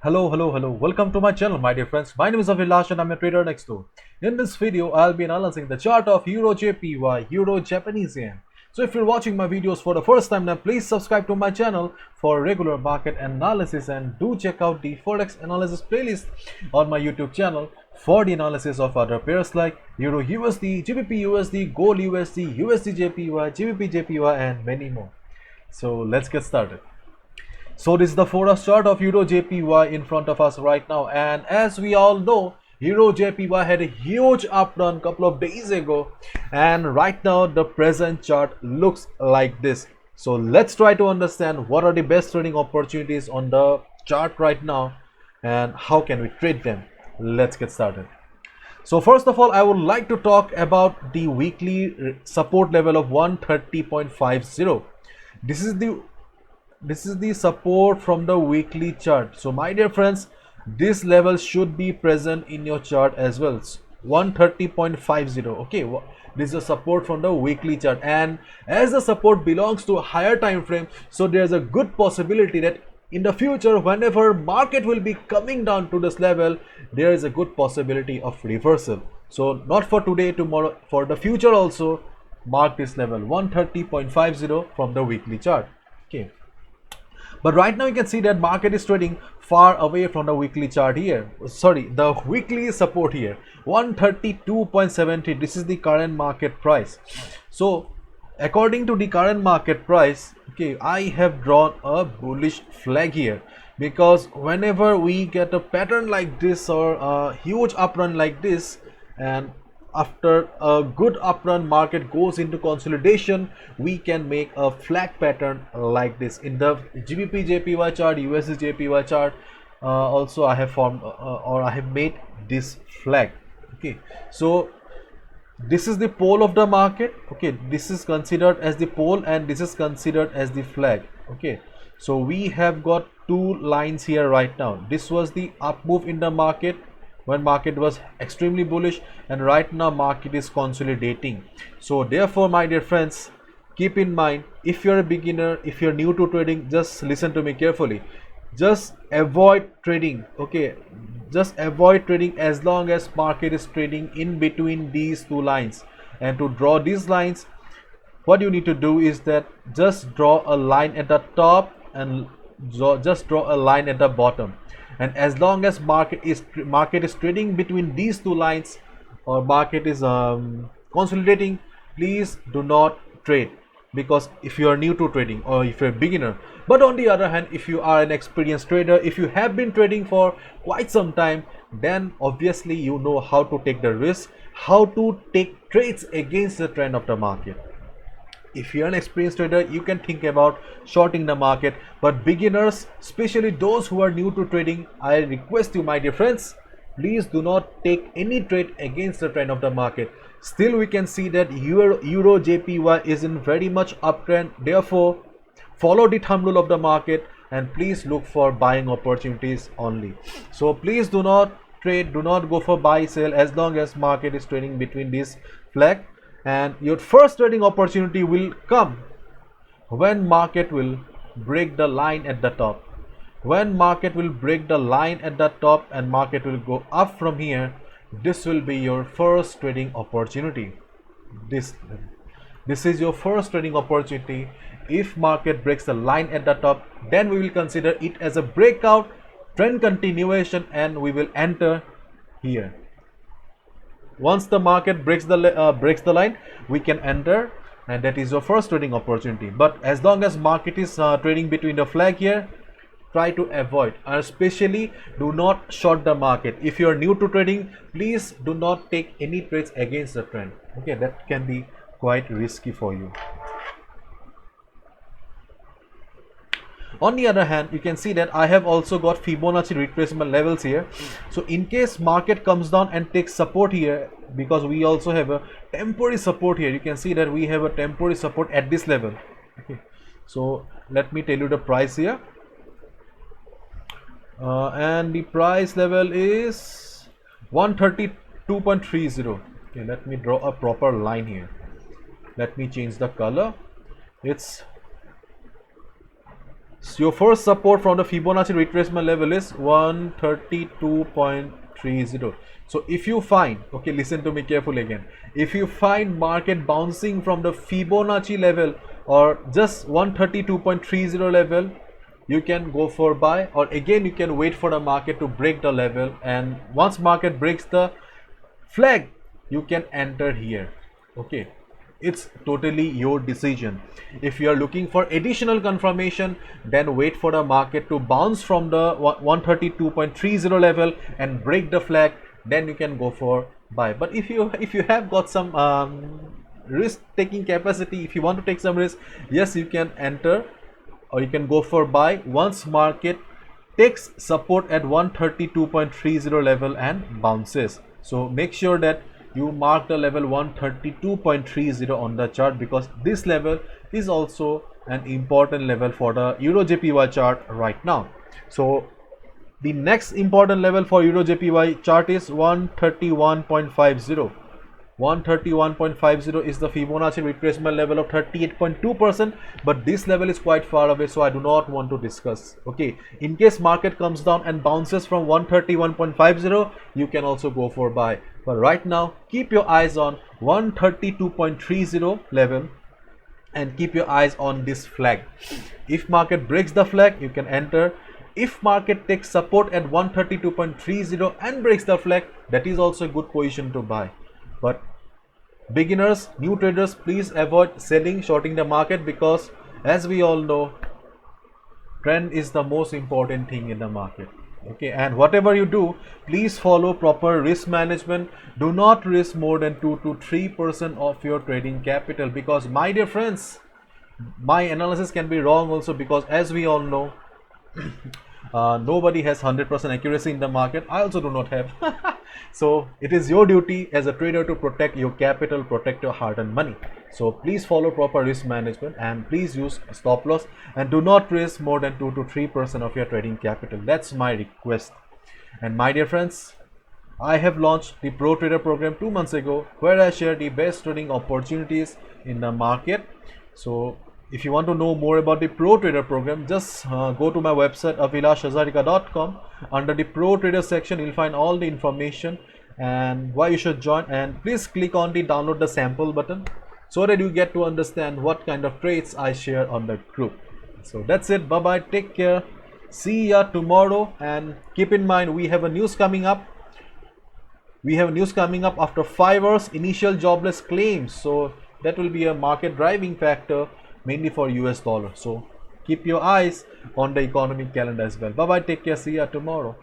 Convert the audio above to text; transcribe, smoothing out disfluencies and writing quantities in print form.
Hello. Welcome to my channel, my dear friends. My name is Avilash and I'm a trader next door. In this video, I'll be analyzing the chart of Euro JPY, Euro Japanese Yen. So if you're watching my videos for the first time, then please subscribe to my channel for regular market analysis and do check out the Forex analysis playlist on my YouTube channel for the analysis of other pairs like Euro USD, GBP USD, Gold USD, USD JPY, GBP JPY and many more. So let's get started. So this is the Forex chart of Euro JPY in front of us right now, and as we all know, Euro JPY had a huge up run couple of days ago, and right now the present chart looks like this. So let's try to understand what are the best trading opportunities on the chart right now and how can we trade them. Let's get started. So first of all, I would like to talk about the weekly support level of 130.50. This is the support from the weekly chart. So my dear friends, this level should be present in your chart as well. 130.50. okay, this is a support from the weekly chart, and as the support belongs to a higher time frame, so there's a good possibility that in the future, whenever market will be coming down to this level, there is a good possibility of reversal. So not for today, tomorrow, for the future also, mark this level 130.50 from the weekly chart. Okay, but right now you can see that market is trading far away from the weekly chart here. Sorry, the weekly support here, 132.70. This is the current market price. So according to the current market price, okay, I have drawn a bullish flag here, because whenever we get a pattern like this or a huge uptrend like this, and after a good uptrend market goes into consolidation, we can make a flag pattern like this in the GBP JPY chart, USD JPY chart. Also I have formed or I have made this flag. Okay, so this is the pole of the market. Okay, this is considered as the pole and this is considered as the flag. Okay, so we have got two lines here right now. This was the up move in the market when market was extremely bullish, and right now market is consolidating. So therefore, my dear friends, keep in mind, if you're a beginner, if you're new to trading, just listen to me carefully. Just avoid trading. Okay, just avoid trading as long as market is trading in between these two lines. And to draw these lines, what you need to do is that just draw a line at the top and just draw a line at the bottom, and as long as market is trading between these two lines, or market is consolidating, please do not trade, because if you are new to trading or if you're a beginner. But on the other hand, if you are an experienced trader, if you have been trading for quite some time, then obviously you know how to take the risk, how to take trades against the trend of the market. If you're an experienced trader, you can think about shorting the market, but beginners, especially those who are new to trading, I request you, my dear friends, please do not take any trade against the trend of the market. Still we can see that Euro JPY is in very much uptrend. Therefore, follow the thumb rule of the market and please look for buying opportunities only. So please do not trade, do not go for buy sell as long as market is trading between this flag. And your first trading opportunity will come when market will break the line at the top. When market will break the line at the top and market will go up from here, this will be your first trading opportunity. This is your first trading opportunity. If market breaks the line at the top, then we will consider it as a breakout, trend continuation, and we will enter here. Once the market breaks the line, we can enter, and that is your first trading opportunity. But as long as market is trading between the flag here, try to avoid, and especially do not short the market. If you are new to trading, please do not take any trades against the trend. Okay, that can be quite risky for you. On the other hand, you can see that I have also got Fibonacci retracement levels here. So in case market comes down and takes support here, because we also have a temporary support here, you can see that we have a temporary support at this level. Okay, so let me tell you the price here, and the price level is 132.30. okay, let me draw a proper line here. Let me change the color. It's Your first support from the Fibonacci retracement level is 132.30. So if you find, okay, listen to me carefully again, if you find market bouncing from the Fibonacci level or just 132.30 level, you can go for buy, or again you can wait for the market to break the level, and once market breaks the flag, you can enter here. Okay, it's totally your decision. If you are looking for additional confirmation, then wait for the market to bounce from the 132.30 level and break the flag, then you can go for buy. But if you have got some risk taking capacity, if you want to take some risk, yes, you can enter or you can go for buy once market takes support at 132.30 level and bounces. So make sure that you mark the level 132.30 on the chart, because this level is also an important level for the Euro JPY chart right now. So the next important level for Euro JPY chart is 131.50. 131.50 is the Fibonacci retracement level of 38.2%, but this level is quite far away, so I do not want to discuss. Okay, in case market comes down and bounces from 131.50, you can also go for buy, but right now keep your eyes on 132.30 level and keep your eyes on this flag. If market breaks the flag, you can enter. If market takes support at 132.30 and breaks the flag, that is also a good position to buy. But beginners, new traders, please avoid selling, shorting the market, because as we all know, trend is the most important thing in the market. Okay, and whatever you do, please follow proper risk management. Do not risk more than 2 to 3% of your trading capital, because my dear friends, my analysis can be wrong also, because as we all know, nobody has 100% accuracy in the market. I also do not have. So it is your duty as a trader to protect your capital, protect your hard-earned money. So please follow proper risk management and please use stop loss, and do not risk more than 2 to 3% of your trading capital. That's my request. And my dear friends, I have launched the Pro Trader program 2 months ago, where I share the best trading opportunities in the market. So if you want to know more about the Pro Trader program, just go to my website abhilashhazarika.com. Under the Pro Trader section, you'll find all the information and why you should join, and please click on the download the sample button so that you get to understand what kind of trades I share on the group. So that's it. Bye bye, take care, see ya tomorrow, and keep in mind we have a news coming up. We have news coming up after 5 hours, initial jobless claims, so that will be a market driving factor mainly for US dollar. So keep your eyes on the economic calendar as well. Bye bye, take care, see ya tomorrow.